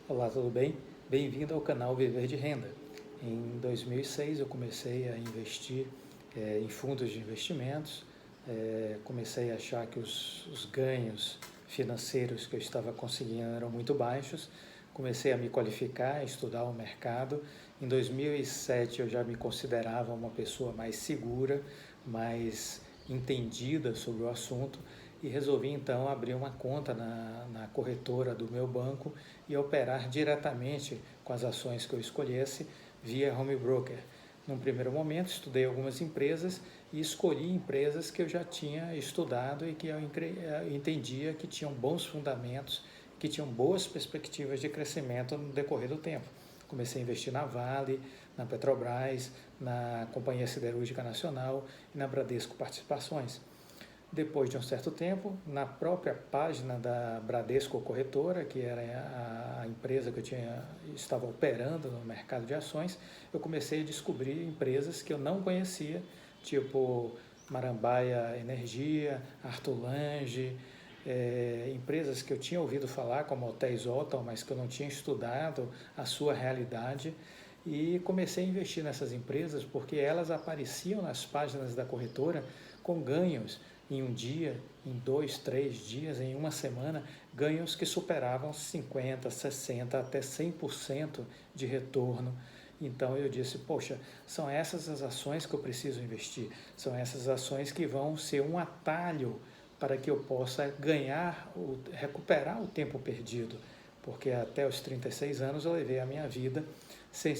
Olá, tudo bem? Bem-vindo ao canal Viver de Renda. Em 2006 eu comecei a investir em fundos de investimentos, comecei a achar que os ganhos financeiros que eu estava conseguindo eram muito baixos, comecei a me qualificar, a estudar o mercado. Em 2007 eu já me considerava uma pessoa mais segura, mais entendida sobre o assunto e resolvi então abrir uma conta na corretora do meu banco e operar diretamente com as ações que eu escolhesse via home broker. Num primeiro momento, estudei algumas empresas e escolhi empresas que eu já tinha estudado e que eu entendia que tinham bons fundamentos, que tinham boas perspectivas de crescimento no decorrer do tempo. Comecei a investir na Vale, na Petrobras, na Companhia Siderúrgica Nacional e na Bradesco Participações. Depois de um certo tempo, na própria página da Bradesco Corretora, que era a empresa que estava operando no mercado de ações, eu comecei a descobrir empresas que eu não conhecia, tipo Marambaia Energia, Arthur Lange, empresas que eu tinha ouvido falar, como Hotéis Otto, mas que eu não tinha estudado a sua realidade. E comecei a investir nessas empresas porque elas apareciam nas páginas da corretora com ganhos em um dia, em 2, 3 dias, em uma semana, ganhos que superavam 50%, 60%, até 100% de retorno. Então eu disse, poxa, são essas as ações que eu preciso investir, são essas ações que vão ser um atalho para que eu possa recuperar o tempo perdido, porque até os 36 anos eu levei a minha vida sem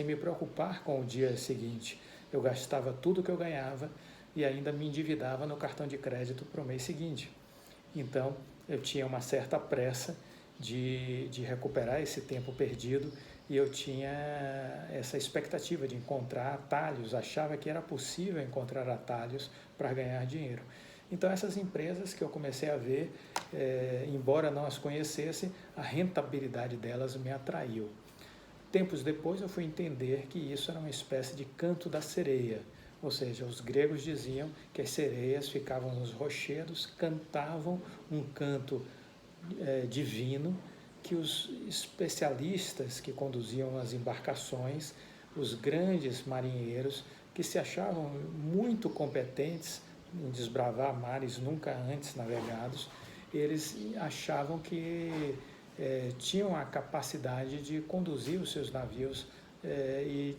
me preocupar com o dia seguinte. Eu gastava tudo que eu ganhava e ainda me endividava no cartão de crédito para o mês seguinte. Então, eu tinha uma certa pressa de recuperar esse tempo perdido e eu tinha essa expectativa de encontrar atalhos, achava que era possível encontrar atalhos para ganhar dinheiro. Então, essas empresas que eu comecei a ver, embora não as conhecesse, a rentabilidade delas me atraiu. Tempos depois eu fui entender que isso era uma espécie de canto da sereia, ou seja, os gregos diziam que as sereias ficavam nos rochedos, cantavam um canto divino que os especialistas que conduziam as embarcações, os grandes marinheiros que se achavam muito competentes em desbravar mares nunca antes navegados, eles achavam que tinham a capacidade de conduzir os seus navios e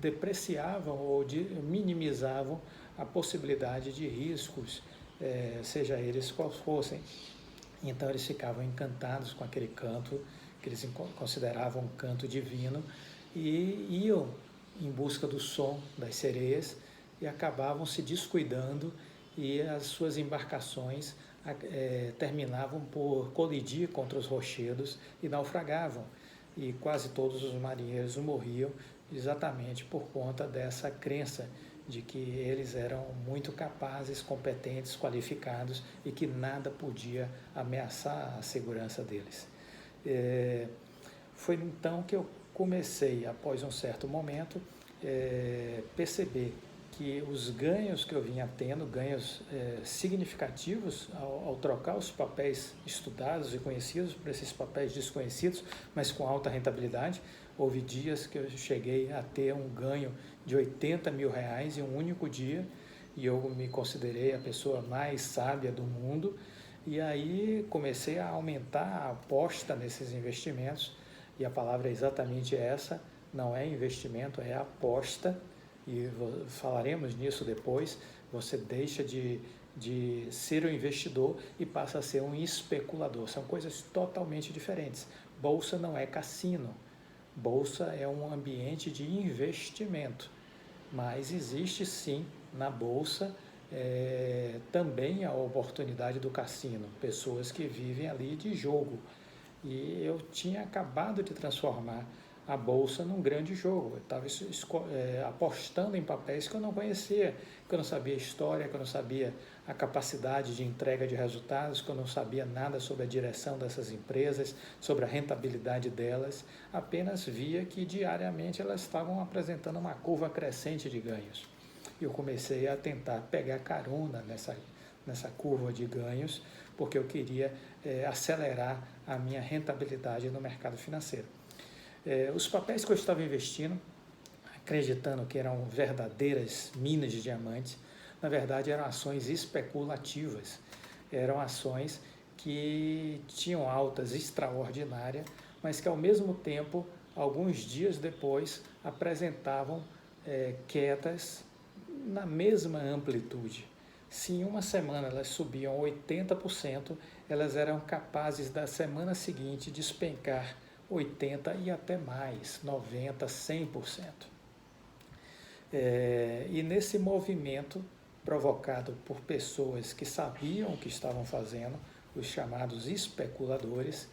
depreciavam ou minimizavam a possibilidade de riscos, seja eles quais fossem. Então eles ficavam encantados com aquele canto, que eles consideravam um canto divino, e iam em busca do som das sereias e acabavam se descuidando e as suas embarcações terminavam por colidir contra os rochedos e naufragavam. E quase todos os marinheiros morriam exatamente por conta dessa crença de que eles eram muito capazes, competentes, qualificados e que nada podia ameaçar a segurança deles. Foi então que eu comecei, após um certo momento, perceber que os ganhos que eu vinha tendo, ganhos significativos ao trocar os papéis estudados e conhecidos por esses papéis desconhecidos, mas com alta rentabilidade. Houve dias que eu cheguei a ter um ganho de R$80 mil em um único dia e eu me considerei a pessoa mais sábia do mundo. E aí comecei a aumentar a aposta nesses investimentos e a palavra é exatamente essa, não é investimento, é aposta. E falaremos nisso depois. Você deixa de ser um investidor e passa a ser um especulador. São coisas totalmente diferentes. Bolsa não é cassino. Bolsa é um ambiente de investimento. Mas existe sim na bolsa também a oportunidade do cassino. Pessoas que vivem ali de jogo. E eu tinha acabado de transformar a bolsa num grande jogo. Eu estava apostando em papéis que eu não conhecia, que eu não sabia a história, que eu não sabia a capacidade de entrega de resultados, que eu não sabia nada sobre a direção dessas empresas, sobre a rentabilidade delas. Apenas via que diariamente elas estavam apresentando uma curva crescente de ganhos. Eu comecei a tentar pegar carona nessa curva de ganhos, porque eu queria acelerar a minha rentabilidade no mercado financeiro. Os papéis que eu estava investindo, acreditando que eram verdadeiras minas de diamantes, na verdade eram ações especulativas, eram ações que tinham altas extraordinárias, mas que ao mesmo tempo, alguns dias depois, apresentavam quedas na mesma amplitude. Se em uma semana elas subiam 80%, elas eram capazes da semana seguinte despencar 80% e até mais, 90%, 100%. E nesse movimento provocado por pessoas que sabiam o que estavam fazendo, os chamados especuladores,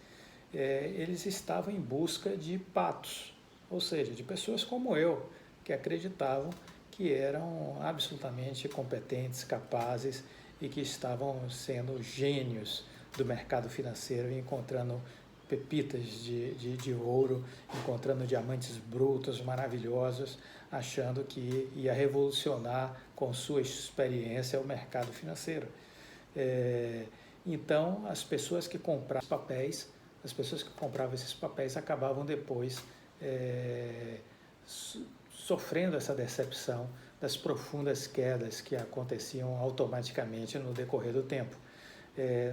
eles estavam em busca de patos, ou seja, de pessoas como eu, que acreditavam que eram absolutamente competentes, capazes e que estavam sendo gênios do mercado financeiro, encontrando pepitas de ouro, encontrando diamantes brutos maravilhosos, achando que ia revolucionar com sua experiência o mercado financeiro. Então, as pessoas que compravam esses papéis acabavam depois sofrendo essa decepção das profundas quedas que aconteciam automaticamente no decorrer do tempo.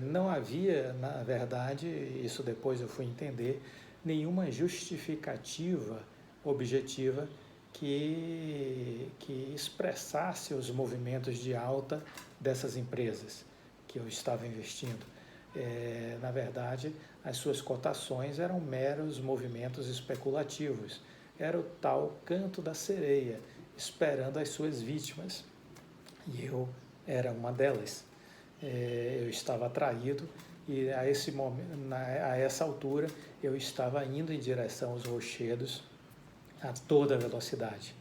Não havia, na verdade, isso depois eu fui entender, nenhuma justificativa objetiva que expressasse os movimentos de alta dessas empresas que eu estava investindo. Na verdade, as suas cotações eram meros movimentos especulativos. Era o tal canto da sereia, esperando as suas vítimas. E eu era uma delas. Eu estava atraído e a essa altura eu estava indo em direção aos rochedos a toda velocidade.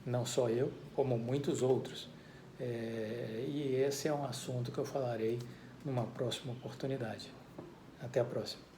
Não só eu, como muitos outros. E esse é um assunto que eu falarei numa próxima oportunidade. Até a próxima.